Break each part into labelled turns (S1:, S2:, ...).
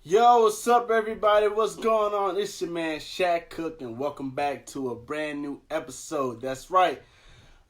S1: Yo, what's up, everybody? What's going on? It's your man Shaq Cook, and welcome back to a brand new episode. That's right,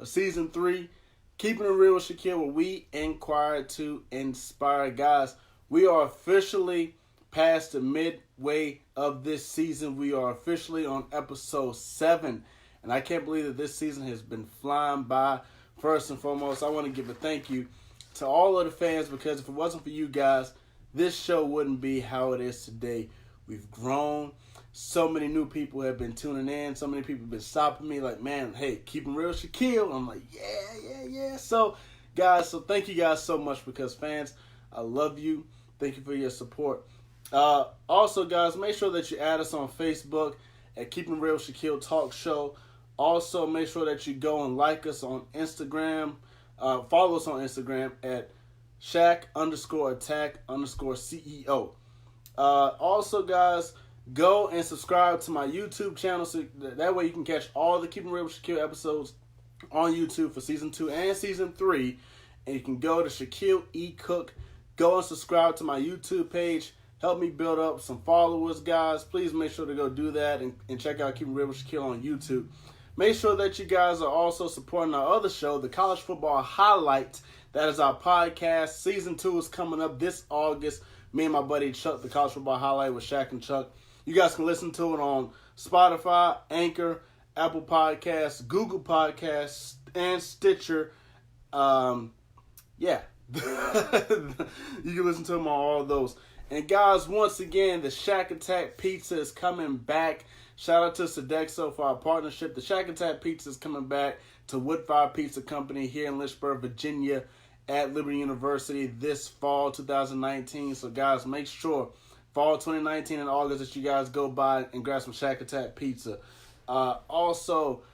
S1: of season 3, Keeping It Real with Shaquille, where we inquire to inspire. Guys, we are officially past the midway of this season. We are officially on episode 7, and I can't believe that this season has been flying by. First and foremost, I want to give a thank you to all of the fans, because if it wasn't for you guys, this show wouldn't be how it is today. We've grown. So many new people have been tuning in. So many people have been stopping me like, man, hey, keeping real Shaquille. I'm like, yeah. So, guys, thank you guys so much, because fans, I love you. Thank you for your support. Also, guys, make sure that you add us on Facebook at Keeping Real Shaquille Talk Show. Also, make sure that you go and like us on Instagram. Follow us on Instagram at Shaq_attack_CEO. Also, guys, go and subscribe to my YouTube channel, so that way you can catch all the Keeping Real with Shaquille episodes on YouTube for season 2 and season 3. And you can go to Shaquille E. Cook. Go and subscribe to my YouTube page. Help me build up some followers, guys. Please make sure to go do that and check out Keeping Real with Shaquille on YouTube. Make sure that you guys are also supporting our other show, the College Football Highlight. That is our podcast. Season 2 is coming up this August. Me and my buddy Chuck, the College Football Highlight with Shaq and Chuck. You guys can listen to it on Spotify, Anchor, Apple Podcasts, Google Podcasts, and Stitcher. You can listen to them on all of those. And guys, once again, the Shack Attack Pizza is coming back. Shout out to Sodexo for our partnership. The Shack Attack Pizza is coming back to Woodfire Pizza Company here in Lynchburg, Virginia at Liberty University this fall 2019. So guys, make sure fall 2019 in August that you guys go by and grab some Shack Attack Pizza. Also,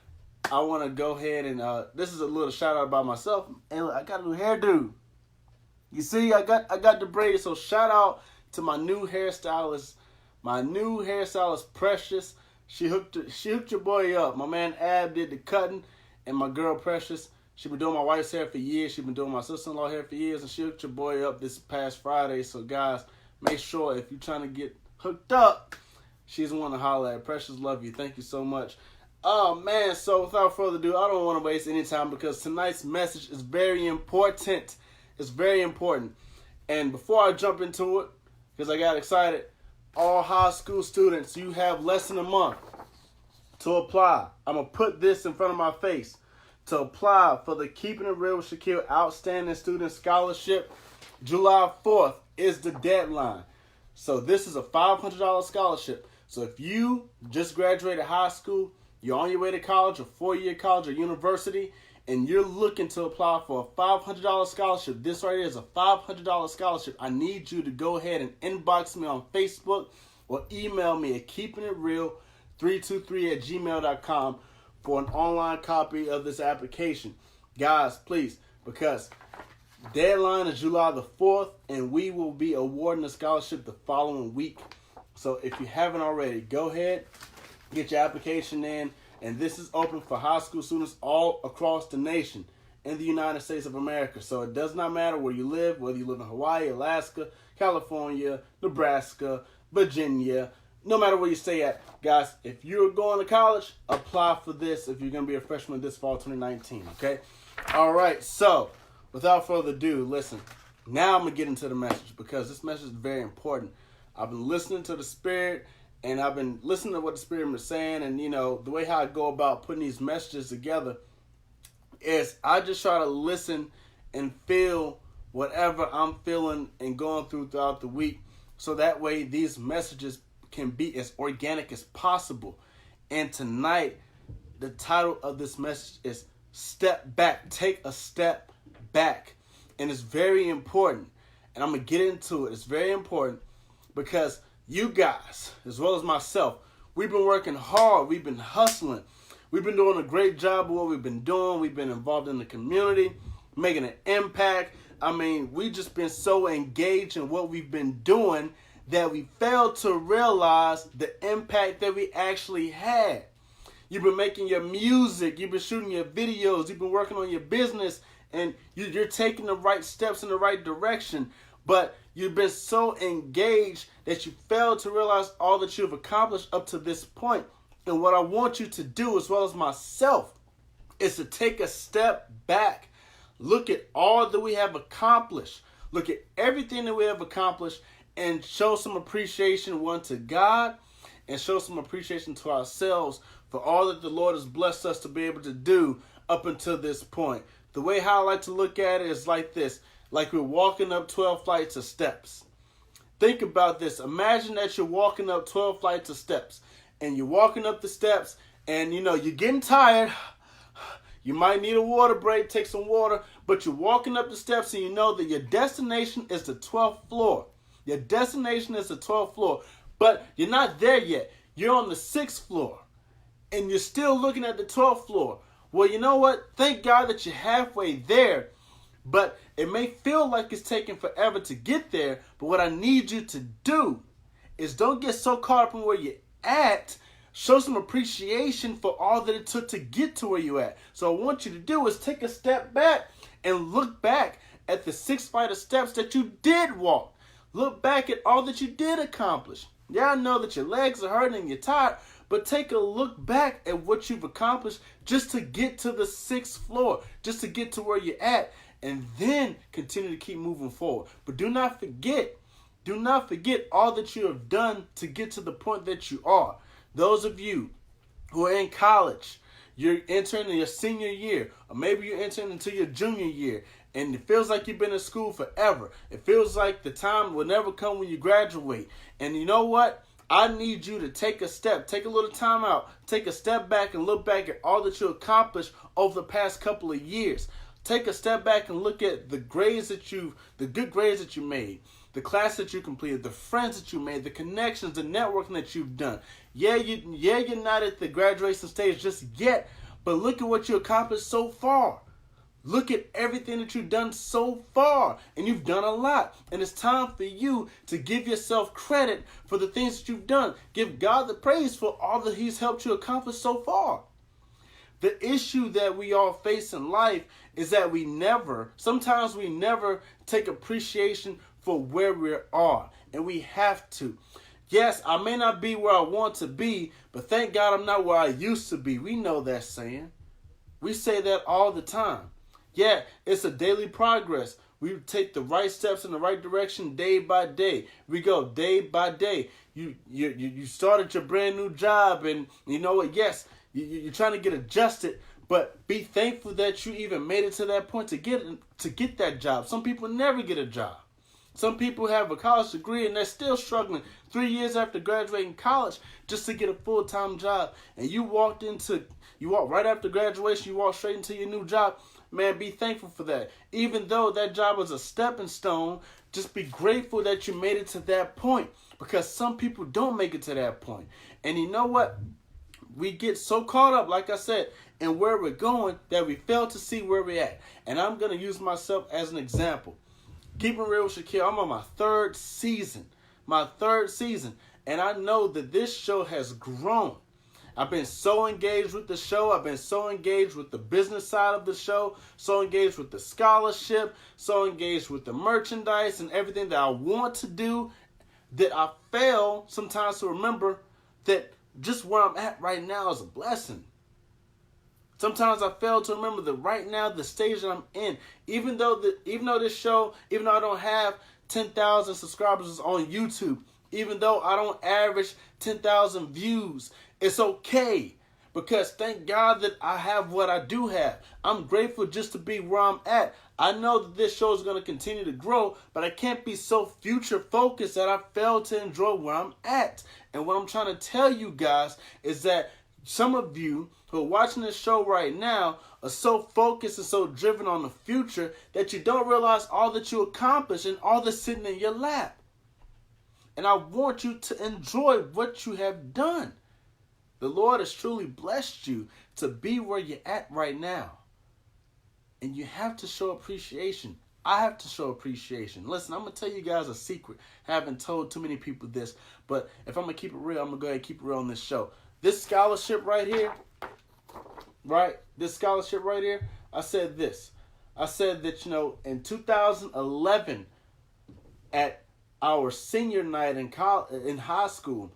S1: I want to go ahead and this is a little shout out about myself. And I got a new hairdo. You see, I got the braid. So shout out to my new hairstylist. My new hairstylist, Precious. She hooked your boy up. My man Ab did the cutting, and my girl Precious, she been doing my wife's hair for years. She been doing my sister-in-law hair for years, and she hooked your boy up this past Friday. So guys, make sure if you're trying to get hooked up, she's the one to holler at. Precious, love you. Thank you so much. Oh man, so without further ado, I don't want to waste any time, because tonight's message is very important. It's very important. And before I jump into it, because I got excited, all high school students, you have less than a month to apply. I'm going to put this in front of my face. To apply for the Keeping It Real with Shaquille Outstanding Student Scholarship, July 4th is the deadline. So this is a $500 scholarship. So if you just graduated high school, you're on your way to college, or 4-year college or university, and you're looking to apply for a $500 scholarship, this right here is a $500 scholarship. I need you to go ahead and inbox me on Facebook or email me at keepingitreal323@gmail.com for an online copy of this application. Guys, please, because deadline is July the 4th, and we will be awarding the scholarship the following week. So if you haven't already, go ahead, get your application in. And this is open for high school students all across the nation in the United States of America. So it does not matter where you live, whether you live in Hawaii, Alaska, California, Nebraska, Virginia, no matter where you stay at. Guys, if you're going to college, apply for this if you're going to be a freshman this fall 2019, okay? All right, so without further ado, listen. Now I'm going to get into the message, because this message is very important. I've been listening to the Spirit, and I've been listening to what the Spirit was saying, and, you know, the way how I go about putting these messages together is I just try to listen and feel whatever I'm feeling and going through throughout the week, so that way these messages can be as organic as possible. And tonight, the title of this message is Step Back. Take a step back. And it's very important. And I'm going to get into it. It's very important because you guys, as well as myself, we've been working hard. We've been hustling. We've been doing a great job of what we've been doing. We've been involved in the community, making an impact. I mean, we've just been so engaged in what we've been doing that we failed to realize the impact that we actually had. You've been making your music. You've been shooting your videos. You've been working on your business. And you're taking the right steps in the right direction. but you've been so engaged that you fail to realize all that you've accomplished up to this point. And what I want you to do, as well as myself, is to take a step back. Look at all that we have accomplished. Look at everything that we have accomplished and show some appreciation, one, to God, and show some appreciation to ourselves for all that the Lord has blessed us to be able to do up until this point. The way how I like to look at it is like this, like we're walking up 12 flights of steps. Think about this. Imagine that you're walking up 12 flights of steps, and you're walking up the steps, and you're getting tired. You might need a water break, take some water, but you're walking up the steps and you know that your destination is the 12th floor. Your destination is the 12th floor, but you're not there yet. You're on the 6th floor, and you're still looking at the 12th floor. Well, you know what? Thank God that you're halfway there, but it may feel like it's taking forever to get there, but what I need you to do is don't get so caught up in where you're at. Show some appreciation for all that it took to get to where you're at. So I want you to do is take a step back and look back at the 6 flight of steps that you did walk. Look back at all that you did accomplish. Yeah, I know that your legs are hurting and you're tired, but take a look back at what you've accomplished just to get to the 6th floor, just to get to where you're at, and then continue to keep moving forward. But do not forget all that you have done to get to the point that you are. Those of you who are in college, you're entering your senior year, or maybe you're entering into your junior year, and it feels like you've been in school forever. It feels like the time will never come when you graduate. And you know what? I need you to take a step, take a little time out, take a step back and look back at all that you accomplished over the past couple of years. Take a step back and look at the good grades that you made, the class that you completed, the friends that you made, the connections, the networking that you've done. Yeah, you're not at the graduation stage just yet, but look at what you accomplished so far. Look at everything that you've done so far, and you've done a lot. And it's time for you to give yourself credit for the things that you've done. Give God the praise for all that He's helped you accomplish so far. The issue that we all face in life is that sometimes we never take appreciation for where we are, and we have to. Yes, I may not be where I want to be, but thank God I'm not where I used to be. We know that saying. We say that all the time. Yeah, it's a daily progress. We take the right steps in the right direction day by day. We go day by day. You started your brand new job, and you know what? Yes, you're trying to get adjusted, but be thankful that you even made it to that point to get that job. Some people never get a job. Some people have a college degree and they're still struggling 3 years after graduating college just to get a full-time job. And you walked right after graduation, you walked straight into your new job. Man, be thankful for that. Even though that job was a stepping stone, just be grateful that you made it to that point, because some people don't make it to that point. And you know what? We get so caught up, like I said, in where we're going that we fail to see where we're at. And I'm going to use myself as an example. Keeping Real with Shaquille, I'm on my third season. And I know that this show has grown. I've been so engaged with the show. I've been so engaged with the business side of the show, so engaged with the scholarship, so engaged with the merchandise and everything that I want to do, that I fail sometimes to remember that just where I'm at right now is a blessing. Sometimes I fail to remember that right now, the stage that I'm in, even though this show, even though I don't have 10,000 subscribers on YouTube, even though I don't average 10,000 views, it's okay, because thank God that I have what I do have. I'm grateful just to be where I'm at. I know that this show is going to continue to grow, but I can't be so future focused that I fail to enjoy where I'm at. And what I'm trying to tell you guys is that some of you who are watching this show right now are so focused and so driven on the future that you don't realize all that you accomplished and all that's sitting in your lap. And I want you to enjoy what you have done. The Lord has truly blessed you to be where you're at right now. And you have to show appreciation. I have to show appreciation. Listen, I'm going to tell you guys a secret. I haven't told too many people this, but if I'm going to keep it real, I'm going to go ahead and keep it real on this show. This scholarship right here, I said this. I said that, in 2011, at our senior night in high school,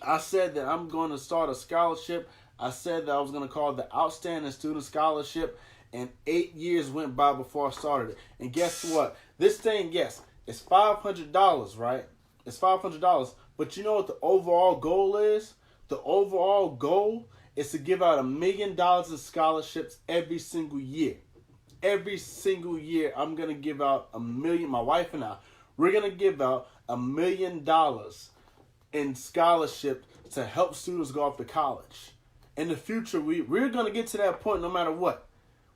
S1: I said that I'm going to start a scholarship. I said that I was going to call it the Outstanding Student Scholarship. And 8 years went by before I started it. And guess what? This thing, yes, it's $500, right? It's $500. But you know what the overall goal is? The overall goal is to give out $1 million in scholarships every single year. Every single year, I'm going to give out $1 million. My wife and I, we're going to give out $1 million in scholarship to help students go off to college. In the future, we're going to get to that point no matter what.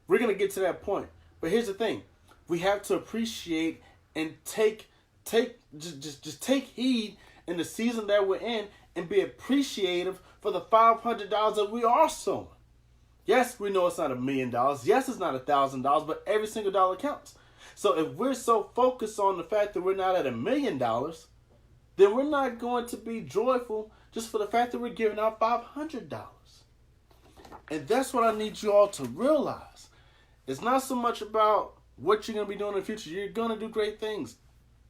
S1: We're going to get to that point. But here's the thing. We have to appreciate and just take heed in the season that we're in and be appreciative for the $500 that we are sowing. Yes, we know it's not $1 million. Yes, it's not $1,000, but every single dollar counts. So if we're so focused on the fact that we're not at $1 million, then we're not going to be joyful just for the fact that we're giving out $500. And that's what I need you all to realize. It's not so much about what you're going to be doing in the future. You're going to do great things.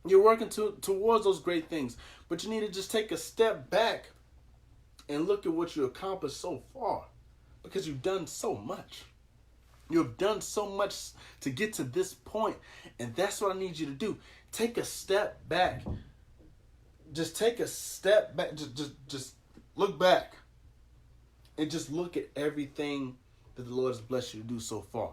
S1: You're working towards those great things. But you need to just take a step back and look at what you accomplished so far. Because you've done so much. You've done so much to get to this point. And that's what I need you to do. Take a step back. Just take a step back. Just look back. And just look at everything that the Lord has blessed you to do so far.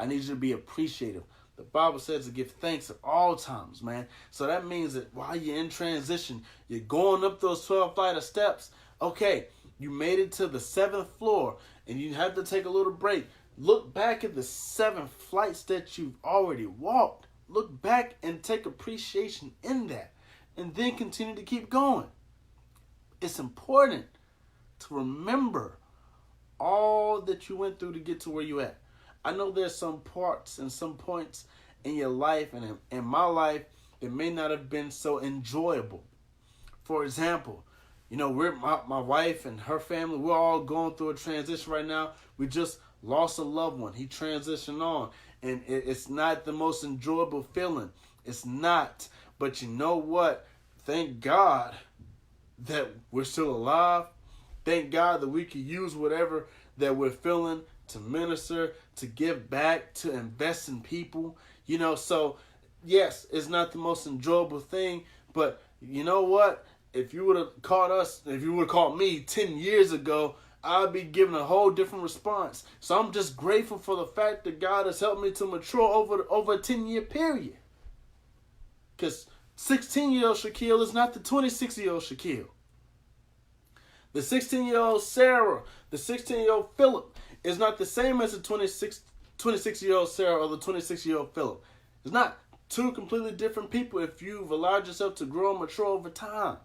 S1: I need you to be appreciative. The Bible says to give thanks at all times, man. So that means that while you're in transition, you're going up those 12 flight of steps. Okay, you made it to the 7th floor and you have to take a little break. Look back at the 7 flights that you've already walked. Look back and take appreciation in that. And then continue to keep going. It's important to remember all that you went through to get to where you at. I know there's some parts and some points in your life and in my life that may not have been so enjoyable. For example, you know, my wife and her family, we're all going through a transition right now. We just lost a loved one. He transitioned on. And it's not the most enjoyable feeling. It's not. But you know what? Thank God that we're still alive. Thank God that we can use whatever that we're feeling to minister, to give back, to invest in people. You know, so yes, it's not the most enjoyable thing, but you know what? If you would have caught me 10 years ago, I'd be giving a whole different response. So I'm just grateful for the fact that God has helped me to mature over a 10-year period. Because 16-year-old Shaquille is not the 26-year-old Shaquille. The 16-year-old Sarah, the 16-year-old Philip is not the same as the 26-year-old Sarah or the 26-year-old Philip. It's not two completely different people if you've allowed yourself to grow and mature over time.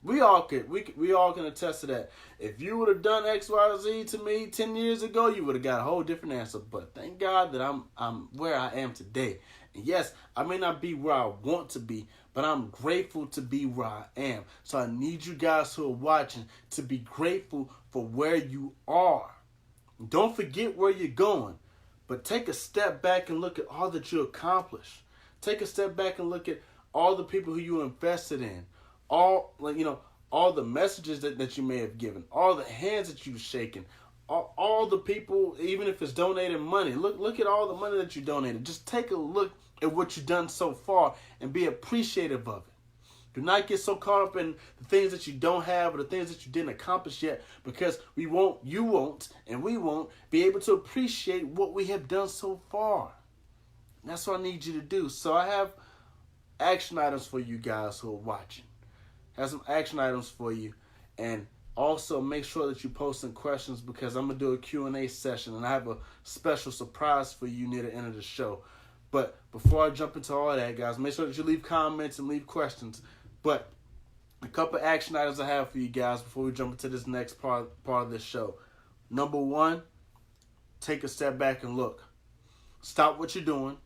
S1: We all can attest to that. If you would have done X, Y, Z to me 10 years ago, you would have got a whole different answer. But thank God that I'm where I am today. And yes, I may not be where I want to be, but I'm grateful to be where I am. So I need you guys who are watching to be grateful for where you are. Don't forget where you're going, but take a step back and look at all that you accomplished. Take a step back and look at all the people who you invested in, all the messages that you may have given, all the hands that you've shaken, all the people, even if it's donated money. Look at all the money that you donated. Just take a look at what you've done so far and be appreciative of it. Do not get so caught up in the things that you don't have or the things that you didn't accomplish yet, because you won't, and we won't be able to appreciate what we have done so far. And that's what I need you to do. So I have action items for you guys who are watching. I have some action items for you. And also make sure that you post some questions, because I'm going to do a Q&A session, and I have a special surprise for you near the end of the show. But before I jump into all that, guys, make sure that you leave comments and leave questions. But a couple action items I have for you guys before we jump into this next part of this show. Number one, take a step back and look. Stop what you're doing.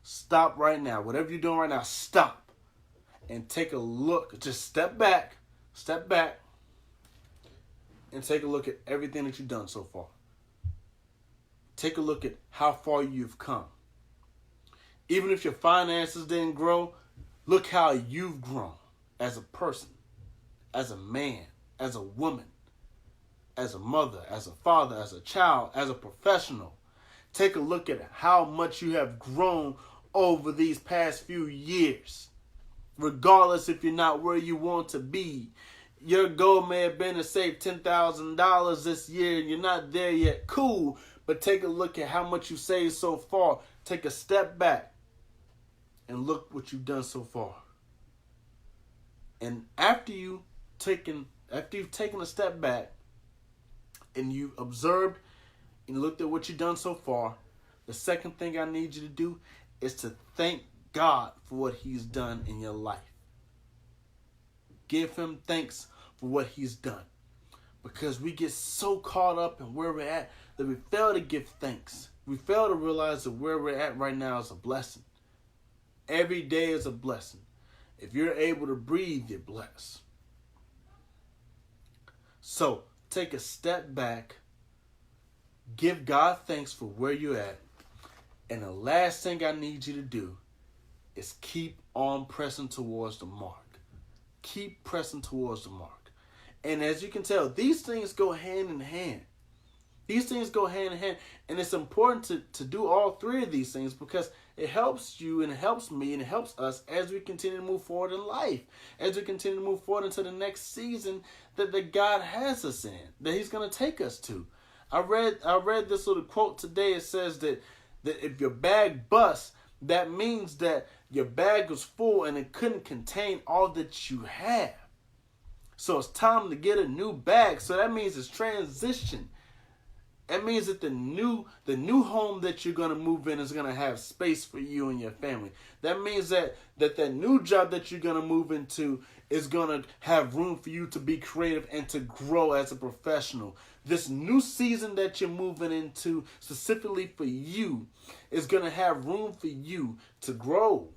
S1: Stop right now. Whatever you're doing right now, stop. And take a look. Just step back, and take a look at everything that you've done so far. Take a look at how far you've come. Even if your finances didn't grow, look how you've grown as a person, as a man, as a woman, as a mother, as a father, as a child, as a professional. Take a look at how much you have grown over these past few years. Regardless if you're not where you want to be. Your goal may have been to save $10,000 this year and you're not there yet. Cool. But take a look at how much you saved so far. Take a step back and look what you've done so far. And after you've taken a step back and you observed and looked at what you've done so far, the second thing I need you to do is to thank God for what he's done in your life. Give him thanks for what he's done. Because we get so caught up in where we're at that we fail to give thanks. We fail to realize that where we're at right now is a blessing. Every day is a blessing. If you're able to breathe, you're blessed. So take a step back. Give God thanks for where you're at. And the last thing I need you to do is keep on pressing towards the mark. Keep pressing towards the mark. And as you can tell, these things go hand in hand. These things go hand in hand. And it's important to do all three of these things because it helps you and it helps me and it helps us as we continue to move forward in life. As we continue to move forward into the next season that God has us in, that he's going to take us to. I read this little quote today. It says that if your bag busts, that means that your bag was full and it couldn't contain all that you have. So it's time to get a new bag. So that means it's transition. That means that the new home that you're going to move in is going to have space for you and your family. That means that new job that you're going to move into is going to have room for you to be creative and to grow as a professional. This new season that you're moving into specifically for you is going to have room for you to grow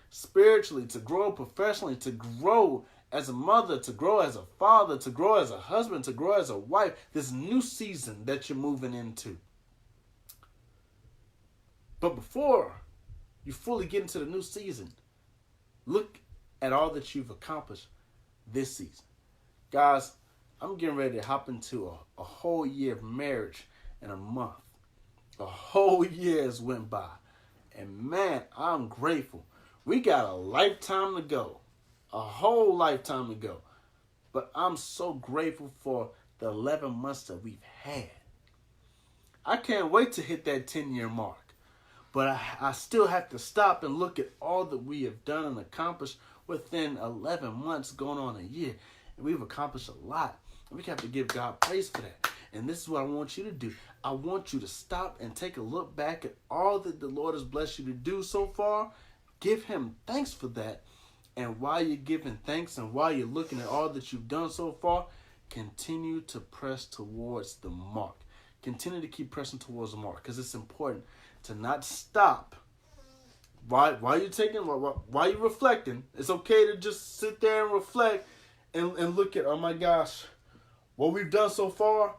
S1: spiritually, to grow professionally, to grow as a mother, to grow as a father, to grow as a husband, to grow as a wife. This new season that you're moving into. But before you fully get into the new season, look at all that you've accomplished this season. Guys, I'm getting ready to hop into a whole year of marriage in a month. A whole year has went by. And man, I'm grateful. We got a lifetime to go. A whole lifetime to go. But I'm so grateful for the 11 months that we've had. I can't wait to hit that 10-year mark. But I still have to stop and look at all that we have done and accomplished within 11 months going on a year. And we've accomplished a lot. And we have to give God praise for that. And this is what I want you to do. I want you to stop and take a look back at all that the Lord has blessed you to do so far. Give him thanks for that. And while you're giving thanks and while you're looking at all that you've done so far, continue to press towards the mark. Continue to keep pressing towards the mark because it's important to not stop. While you're reflecting, it's okay to just sit there and reflect and look at, oh my gosh, what we've done so far.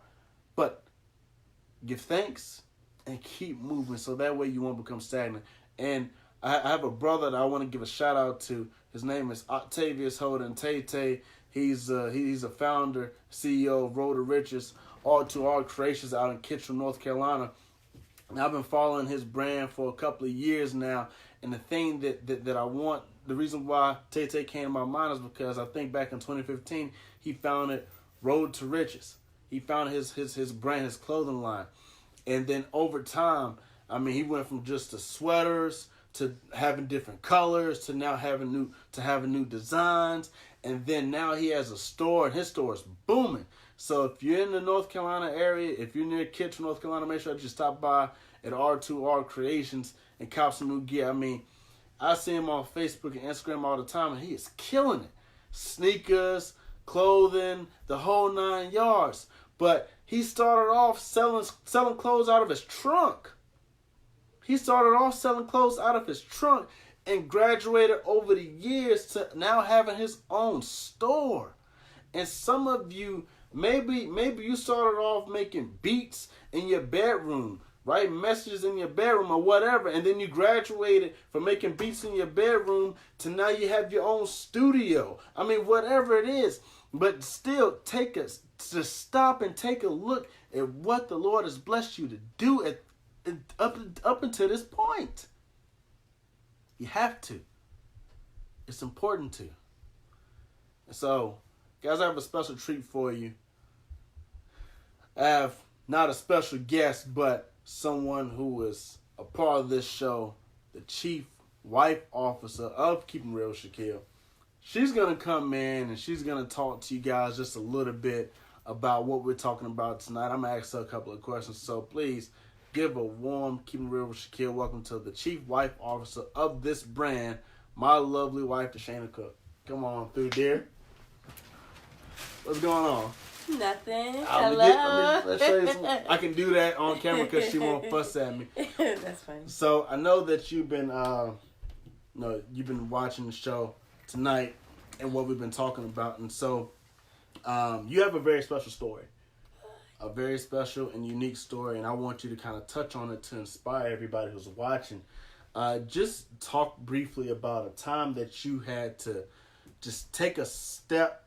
S1: But give thanks and keep moving so that way you won't become stagnant. And I have a brother that I want to give a shout out to. His name is Octavius Holden Tay. He's a founder, CEO of Road to Riches, All Creations out in Kitchener, North Carolina. And I've been following his brand for a couple of years now. And the thing that I want, the reason why Tay came to my mind is because I think back in 2015, he founded Road to Riches. He founded his brand, his clothing line. And then over time, I mean, he went from just the sweaters to having different colors, to now having new designs, and then now he has a store, and his store is booming. So if you're in the North Carolina area, if you're near Kitchener, North Carolina, make sure that you stop by at R2R Creations and cop some new gear. I mean, I see him on Facebook and Instagram all the time, and he is killing it. Sneakers, clothing, the whole 9 yards. But he started off selling clothes out of his trunk. He started off selling clothes out of his trunk and graduated over the years to now having his own store. And some of you, maybe you started off making beats in your bedroom, writing messages in your bedroom or whatever, and then you graduated from making beats in your bedroom to now you have your own studio. I mean, whatever it is. But still, just stop and take a look at what the Lord has blessed you to do up until this point. You have to. It's important to. So, guys, I have a special treat for you. I have not a special guest, but someone who is a part of this show, the Chief Wife Officer of Keepin Real, Shaquille. She's going to come in and she's going to talk to you guys just a little bit about what we're talking about tonight. I'm going to ask her a couple of questions, so please give a warm Keepin Real with Shaquille. Welcome to the Chief Wife Officer of this brand, my lovely wife, Deshana Cook. Come on through, dear. What's going on?
S2: Nothing. Hello.
S1: Let's show you some, I can do that on camera because she won't fuss at me.
S2: That's fine.
S1: So I know that you've been watching the show tonight and what we've been talking about, and so you have a very special story, a very special and unique story, and I want you to kind of touch on it to inspire everybody who's watching. Just talk briefly about a time that you had to just take a step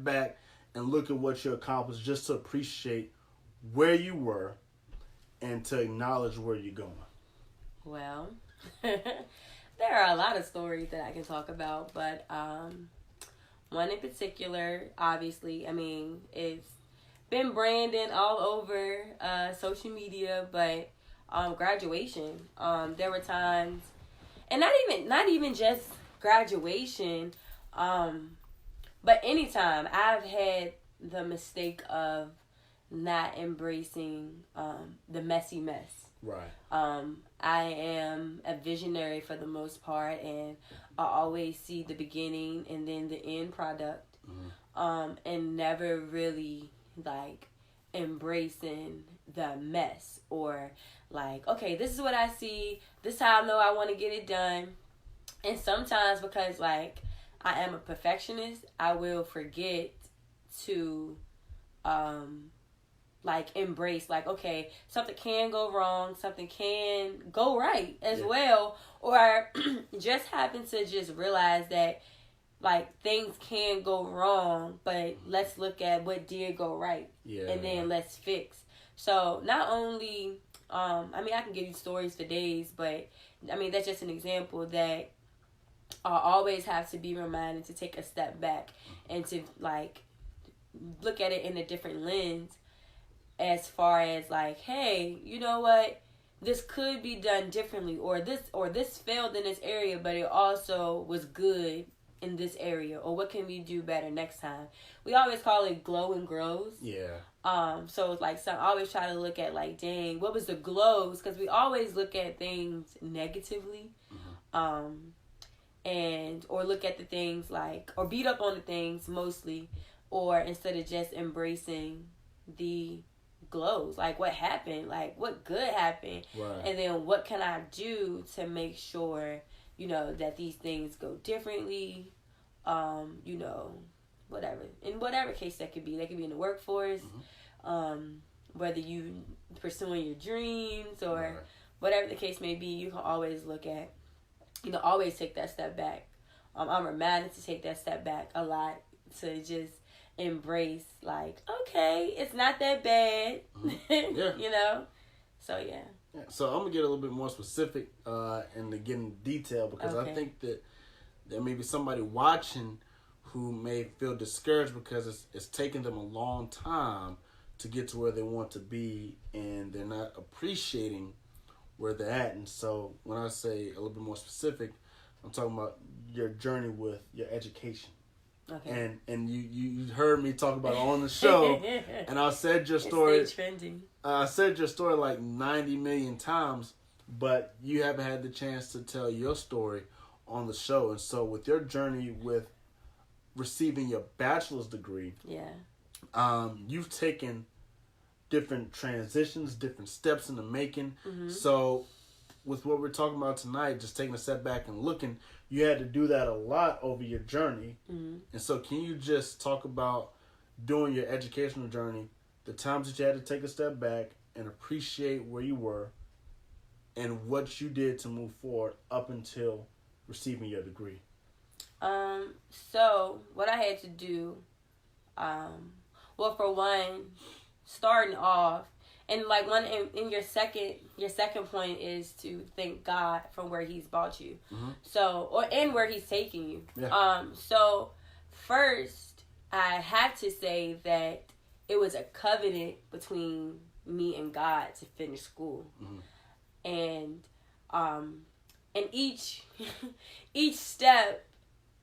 S1: back and look at what you accomplished, just to appreciate where you were and to acknowledge where you're going.
S2: Well, there are a lot of stories that I can talk about, but one in particular, obviously, I mean, it's been branding all over social media, but graduation. There were times, and not even just graduation, but anytime I've had the mistake of not embracing the messy mess.
S1: Right.
S2: I am a visionary for the most part, and I always see the beginning and then the end product, and never really like embracing the mess, or like, okay, this is what I see, this is how I know I want to get it done. And sometimes, because like I am a perfectionist, I will forget to like embrace, like, okay, something can go wrong, something can go right as well, or just happen to just realize that like things can go wrong, but let's look at what did go right, and then let's fix. So not only I mean, I can give you stories for days, but I mean, that's just an example that I always have to be reminded to take a step back and to like look at it in a different lens, as far as like, hey, you know what, this could be done differently, or this failed in this area, but it also was good in this area, or what can we do better next time? We always call it glow and grows. So it's like, I always try to look at like, dang, what was the glows? Because we always look at things negatively, and or look at the things like, or beat up on the things mostly, or instead of just embracing the glows, like what happened, like what good happened, and then what can I do to make sure, you know, that these things go differently, you know, whatever, in whatever case that could be. They could be in the workforce, whether you pursuing your dreams or whatever the case may be. You can always look at, you know, always take that step back. I'm reminded to take that step back a lot, to just embrace, like, okay, it's not that bad, you know? So, yeah.
S1: So I'm going to get a little bit more specific and to get in detail, because I think that there may be somebody watching who may feel discouraged because it's taken them a long time to get to where they want to be, and they're not appreciating where they're at. And so when I say a little bit more specific, I'm talking about your journey with your education. Okay. And you heard me talk about it on the show, and I said your story.
S2: It's trending.
S1: I said your story like 90 million times, but you haven't had the chance to tell your story on the show. And so with your journey with receiving your bachelor's degree, you've taken different transitions, different steps in the making. So with what we're talking about tonight, just taking a step back and looking, you had to do that a lot over your journey. And so can you just talk about during your educational journey, the times that you had to take a step back and appreciate where you were and what you did to move forward up until receiving your degree?
S2: So what I had to do, well, for one, starting off, and like one in your second point is to thank God for where He's brought you, and where He's taking you.
S1: Yeah.
S2: So first, I have to say that it was a covenant between me and God to finish school, and each step,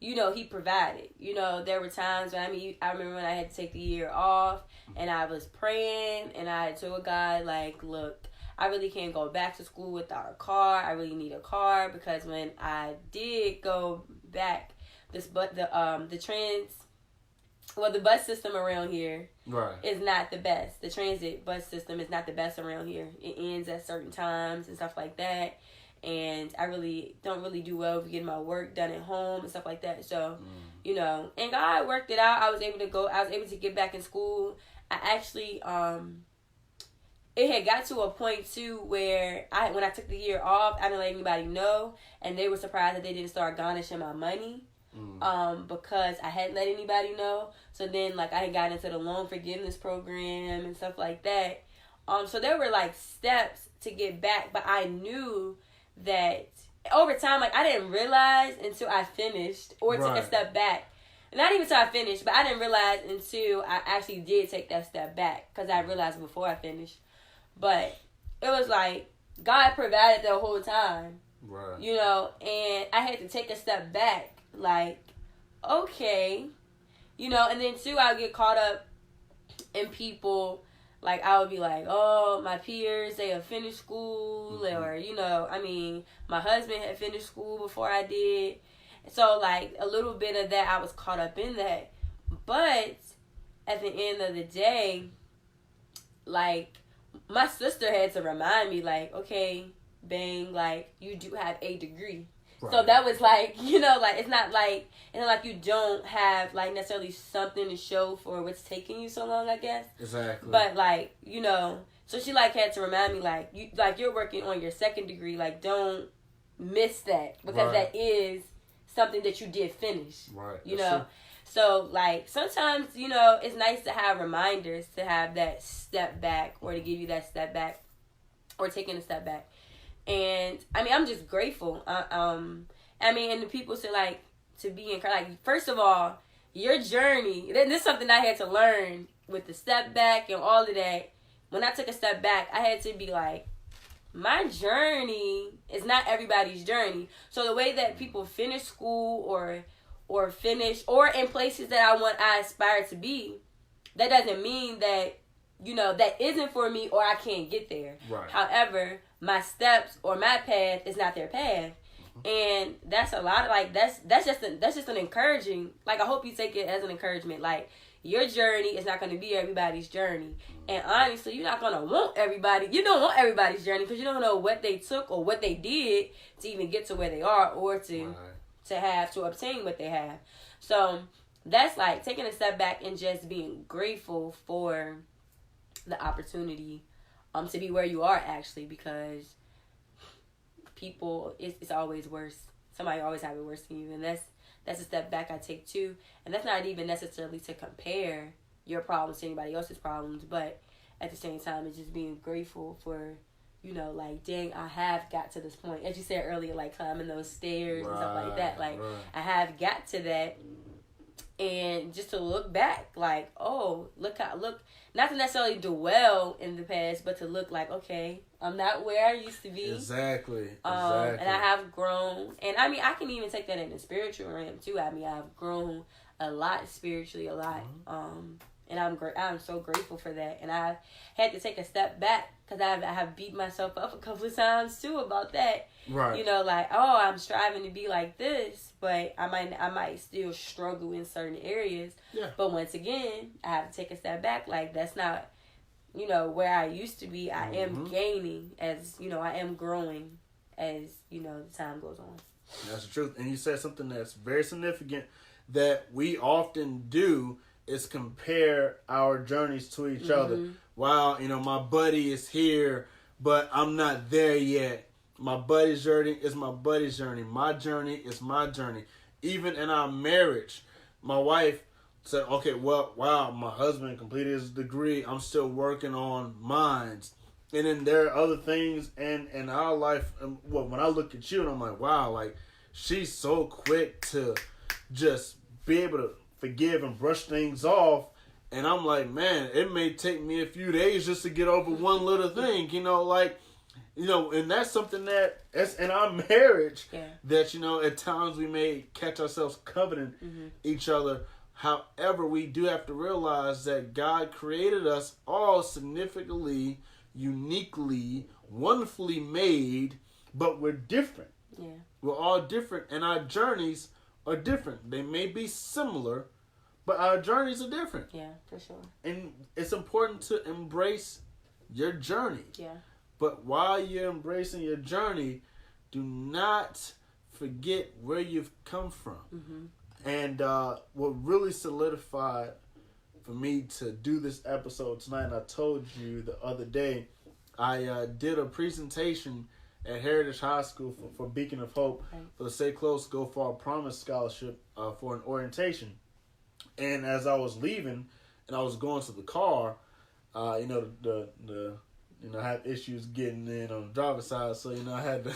S2: He provided. There were times when I remember when I had to take the year off, and I was praying, and I told God, like, look, I really can't go back to school without a car. I really need a car, because when I did go back, the bus system around here is not the best. The transit bus system is not the best around here. It ends at certain times and stuff like that. And I really don't really do well with getting my work done at home and stuff like that. So, and God worked it out. I was able to get back in school. I actually, it had got to a point too where when I took the year off, I didn't let anybody know, and they were surprised that they didn't start garnishing my money. Because I hadn't let anybody know. So then, like, I had got into the loan forgiveness program and stuff like that. So there were, like, steps to get back, but I knew that over time, like, I didn't realize until I finished or took a step back. Not even until I finished, but I didn't realize until I actually did take that step back, because I realized before I finished. But it was like God provided the whole time, and I had to take a step back. Like, okay, and then too, I'll get caught up in people. Like, I would be like, oh, my peers, they have finished school, or, my husband had finished school before I did. So, like, a little bit of that, I was caught up in that. But at the end of the day, like, my sister had to remind me, like, okay, Bang, like, you do have a degree. So that was like, like, it's not like you don't have, like, necessarily something to show for what's taking you so long, I guess.
S1: Exactly.
S2: But, like, so she, like, had to remind me, like, you're working on your second degree, like, don't miss that, because that is something that you did finish.
S1: Right.
S2: So, like, sometimes, it's nice to have reminders to have that step back, or to give you that step back, or taking a step back. And, I'm just grateful. And the people say, like, to be encouraged. Like, first of all, your journey, this is something I had to learn with the step back and all of that. When I took a step back, I had to be like, my journey is not everybody's journey. So the way that people finish school or finish, or in places that I aspire to be, that doesn't mean that, that isn't for me, or I can't get there.
S1: Right.
S2: However, my steps or my path is not their path. And that's a lot of, like, that's just an encouraging, like, I hope you take it as an encouragement. Like, your journey is not going to be everybody's journey. And honestly, you're not going to want everybody. You don't want everybody's journey, because you don't know what they took or what they did to even get to where they are, or to obtain what they have. So that's like taking a step back and just being grateful for the opportunity to be where you are, actually, because people, it's always worse. Somebody always have it worse than you, and that's a step back I take too. And that's not even necessarily to compare your problems to anybody else's problems, but at the same time, it's just being grateful for, like, dang, I have got to this point. As you said earlier, like, climbing those stairs and stuff like that. Like, I have got to that. And just to look back, like, oh, look, not to necessarily dwell in the past, but to look like, okay, I'm not where I used to be.
S1: Exactly.
S2: And I have grown. And, I can even take that in the spiritual realm, too. I've grown a lot spiritually, a lot. And I'm so grateful for that. And I've had to take a step back, because I have beat myself up a couple of times, too, about that.
S1: Right.
S2: Like, oh, I'm striving to be like this, but I might still struggle in certain areas.
S1: Yeah.
S2: But once again, I have to take a step back. Like, that's not, where I used to be. I am gaining as, I am growing as, the time goes on.
S1: That's the truth. And you said something that's very significant that we often do is compare our journeys to each other. Wow, my buddy is here, but I'm not there yet. My buddy's journey is my buddy's journey. My journey is my journey. Even in our marriage, my wife said, okay, well, wow, my husband completed his degree. I'm still working on mine. And then there are other things in our life. Well, when I look at you and I'm like, wow, like she's so quick to just be able to forgive and brush things off. And I'm like, man, it may take me a few days just to get over one little thing, and that's something that's in our marriage that, at times we may catch ourselves coveting each other. However, we do have to realize that God created us all significantly, uniquely, wonderfully made, but we're different.
S2: Yeah.
S1: We're all different, and our journeys are different. They may be similar, but our journeys are different.
S2: Yeah, for sure.
S1: And it's important to embrace your journey.
S2: Yeah.
S1: But while you're embracing your journey, do not forget where you've come from. And what really solidified for me to do this episode tonight, and I told you the other day, I did a presentation at Heritage High School for Beacon of Hope for the Stay Close, Go Far Promise Scholarship for an orientation. And as I was leaving and I was going to the car, I had issues getting in on the driver's side, so I had to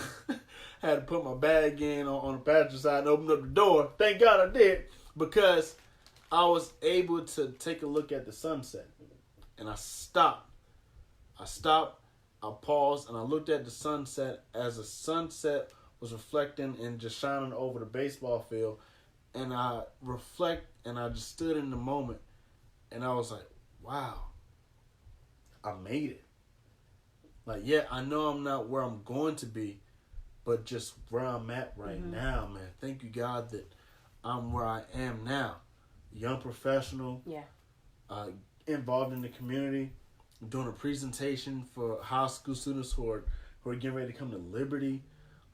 S1: had to put my bag in on the passenger side and open up the door. Thank God I did, because I was able to take a look at the sunset, and I stopped. I paused, and I looked at the sunset as the sunset was reflecting and just shining over the baseball field, and I just stood in the moment, and I was like, wow, I made it. Like, yeah, I know I'm not where I'm going to be, but just where I'm at right now, man. Thank you, God, that I'm where I am now. Young professional. Yeah. Involved in the community. Doing a presentation for high school students who are getting ready to come to Liberty.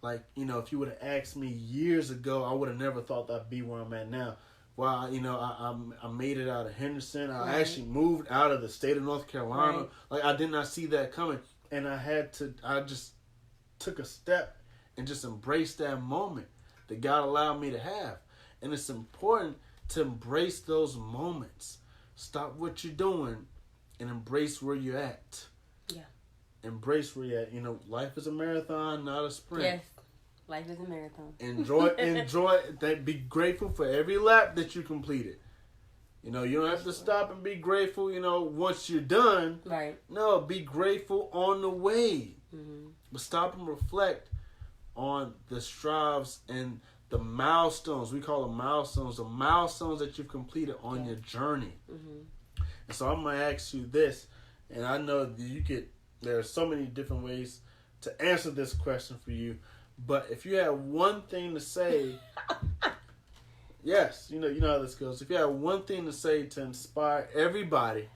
S1: Like, if you would have asked me years ago, I would have never thought that I'd be where I'm at now. Well, I made it out of Henderson. I actually moved out of the state of North Carolina. Right. Like, I did not see that coming. And I just took a step and just embraced that moment that God allowed me to have. And it's important to embrace those moments. Stop what you're doing and embrace where you're at. Yeah. Embrace where you're at. Life is a marathon, not a sprint.
S2: Yes. Life is a marathon.
S1: Enjoy. Be grateful for every lap that you completed. You don't have to stop and be grateful, once you're done. Right. No, be grateful on the way. But stop and reflect on the strives and the milestones. We call them milestones. The milestones that you've completed on your journey. And so I'm going to ask you this. And I know that there are so many different ways to answer this question for you. But if you had one thing to say... Yes, you know how this goes. If you have one thing to say to inspire everybody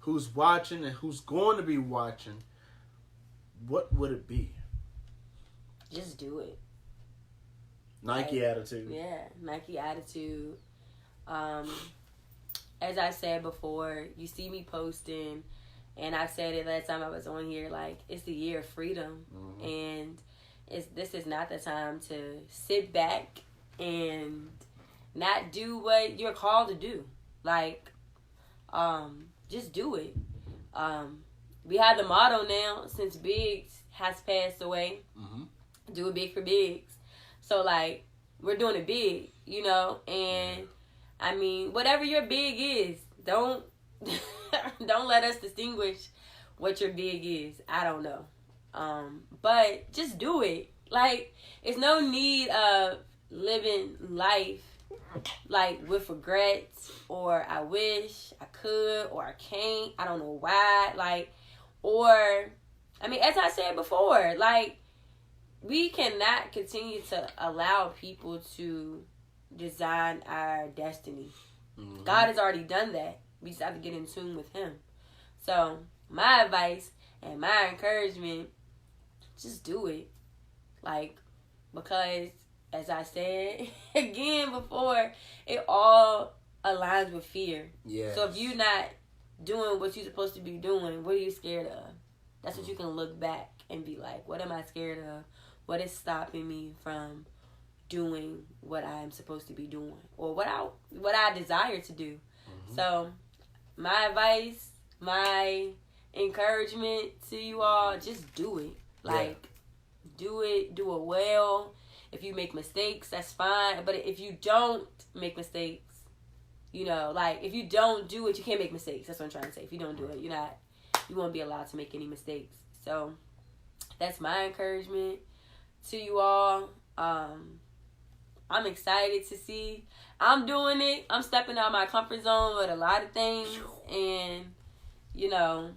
S1: who's watching and who's going to be watching, what would it be?
S2: Just do it.
S1: Nike attitude.
S2: Yeah, Nike attitude. As I said before, you see me posting, and I said it last time I was on here, like, it's the year of freedom. And this is not the time to sit back and not do what you're called to do. Like, just do it. We have the motto now, since Biggs has passed away, do it big for Biggs. So, like, we're doing it big, and, I mean, whatever your big is, don't let us distinguish what your big is. I don't know. But just do it. Like, it's no need of living life like with regrets, or I wish I could, or I can't, I don't know why, like, or, I mean, as I said before, like, we cannot continue to allow people to design our destiny. God has already done that. We just have to get in tune with Him. So, my advice and my encouragement, just do it. Like, because, as I said again before, it all aligns with fear.
S1: Yeah.
S2: So if you're not doing what you're supposed to be doing, what are you scared of? That's what you can look back and be like, what am I scared of? What is stopping me from doing what I'm supposed to be doing, or what I desire to do? Mm-hmm. So my advice, my encouragement to you all, just do it. Like, do it well. If you make mistakes, that's fine. But if you don't make mistakes, you know, like, if you don't do it, you can't make mistakes. That's what I'm trying to say. If you don't do it, you won't be allowed to make any mistakes. So that's my encouragement to you all. I'm excited to see. I'm doing it. I'm stepping out of my comfort zone with a lot of things, and you know,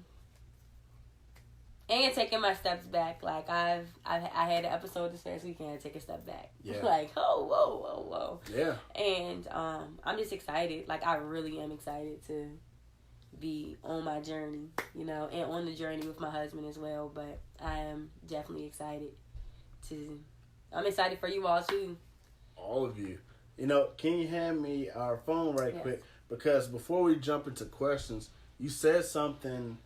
S2: and taking my steps back. Like I had an episode this past weekend. Take a step back.
S1: Yeah.
S2: Like whoa.
S1: Yeah.
S2: And I'm just excited. Like I really am excited to be on my journey, you know, and on the journey with my husband as well. But I am definitely excited I'm excited for you all too.
S1: All of you. You know, can you hand me our phone right quick? Because before we jump into questions, you said something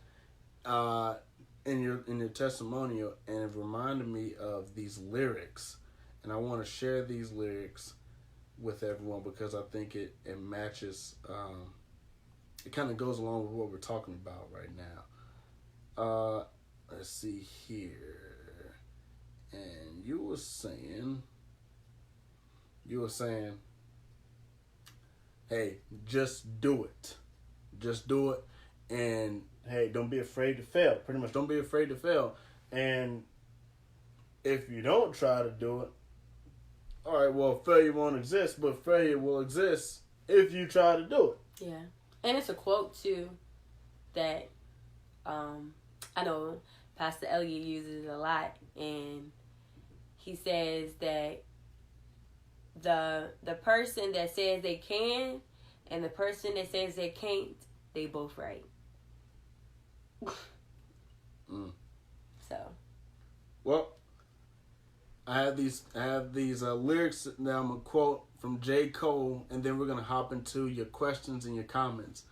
S1: in your testimonial, and it reminded me of these lyrics. And I want to share these lyrics with everyone because I think it matches, it kind of goes along with what we're talking about right now. Let's see here. And you were saying, hey, just do it. Just do it. And, hey, don't be afraid to fail. Pretty much, don't be afraid to fail. And if you don't try to do it, all right, well, failure won't exist, but failure will exist if you try to do it.
S2: Yeah. And it's a quote, too, that I know Pastor Elliott uses a lot. And he says that the person that says they can and the person that says they can't, they both right. So. Well,
S1: I have these lyrics that I'm gonna quote from J. Cole, and then we're gonna hop into your questions and your comments.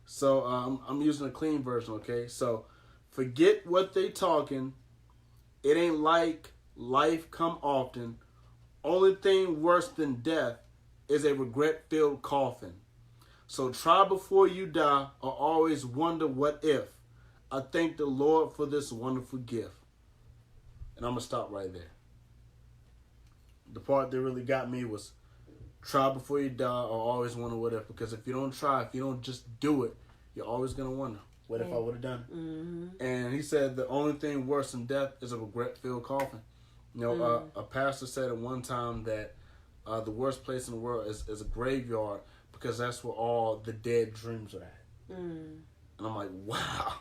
S1: So I'm using a clean version, okay? So, forget what they talking. It ain't like life come often. Only thing worse than death is a regret-filled coffin. So try before you die, or always wonder what if. I thank the Lord for this wonderful gift. And I'm going to stop right there. The part that really got me was try before you die, or always wonder what if. Because if you don't try, if you don't just do it, you're always going to wonder, what if I would have done it? Mm-hmm. And he said the only thing worse than death is a regret-filled coffin. You know, a pastor said at one time that the worst place in the world is a graveyard, because that's where all the dead dreams are at. Mm. And I'm like, wow.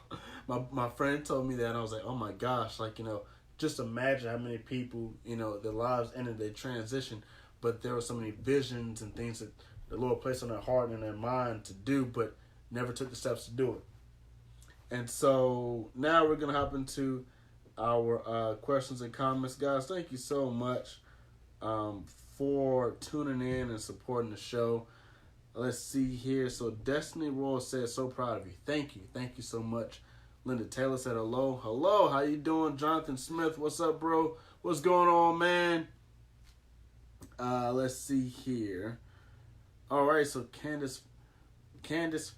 S1: My friend told me that, and I was like, oh my gosh. Like, you know, just imagine how many people, you know, their lives ended, their transition, but there were so many visions and things that the Lord placed on their heart and their mind to do, but never took the steps to do it. And so now we're going to hop into our questions and comments. Guys, thank you so much for tuning in and supporting the show. Let's see here. So Destiny Royal said, so proud of you. Thank you so much. Linda Taylor said hello, how you doing? Jonathan Smith, what's up, bro? What's going on, man? Let's see here. All right, so Candace
S2: Fairginger.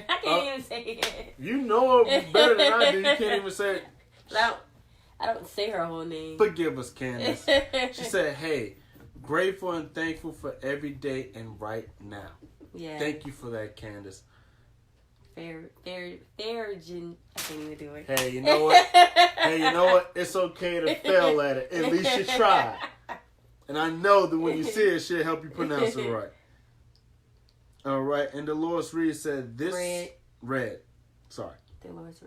S2: I can't even say it.
S1: You know it better than I do. You can't even say it.
S2: I don't say her whole name.
S1: Forgive us, Candace. She said, hey, grateful and thankful for every day and right now. Yeah. Thank you for that, Candace.
S2: Fairgin. I can't even do it.
S1: Hey, you know what? It's okay to fail at it. At least you tried. And I know that when you see it, she'll help you pronounce it right. All right, and Dolores Reed said this... Red. Sorry. Dolores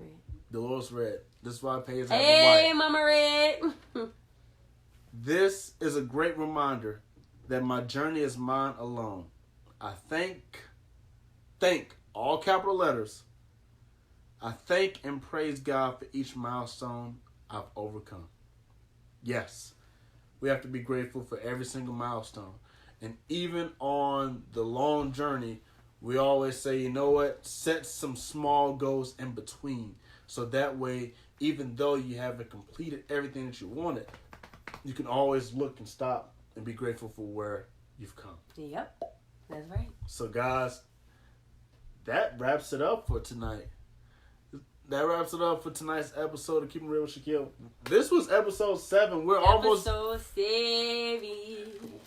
S1: Red. This is why Paige has a wife.
S2: Hey, Mama Red.
S1: This is a great reminder that my journey is mine alone. I thank, all capital letters, I thank and praise God for each milestone I've overcome. Yes, we have to be grateful for every single milestone. And even on the long journey, we always say, you know what? Set some small goals in between. So that way, even though you haven't completed everything that you wanted, you can always look and stop and be grateful for where you've come.
S2: Yep. That's right.
S1: So, guys, that wraps it up for tonight. That wraps it up for tonight's episode of Keepin' Real with Shaquille. This was episode 7. We're almost...
S2: Episode 7.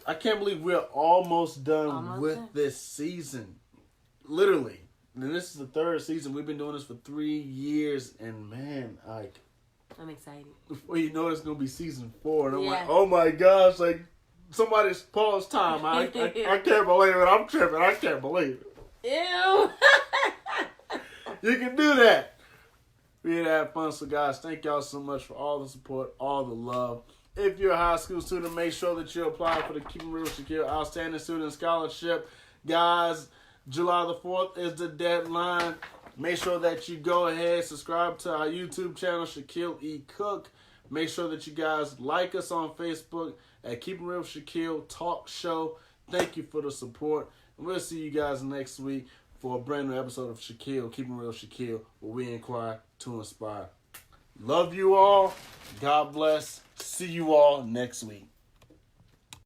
S1: I can't believe we're almost done with this season. Literally. And this is the 3rd season. We've been doing this for 3 years. And, man, like...
S2: I'm excited.
S1: Before you know, it's going to be season 4. And I'm like, oh, my gosh. Like, somebody's pause time. I can't believe it. I'm tripping. I can't believe it.
S2: Ew.
S1: You can do that. We had to have fun. So, guys, thank y'all so much for all the support, all the love. If you're a high school student, make sure that you apply for the Keepin' Real Shaquille Outstanding Student Scholarship. Guys, July the 4th is the deadline. Make sure that you go ahead, subscribe to our YouTube channel, Shaquille E. Cook. Make sure that you guys like us on Facebook at Keepin' Real Shaquille Talk Show. Thank you for the support. And we'll see you guys next week for a brand new episode of Shaquille, Keepin' Real Shaquille, where we inquire to inspire. Love you all. God bless. See you all next week.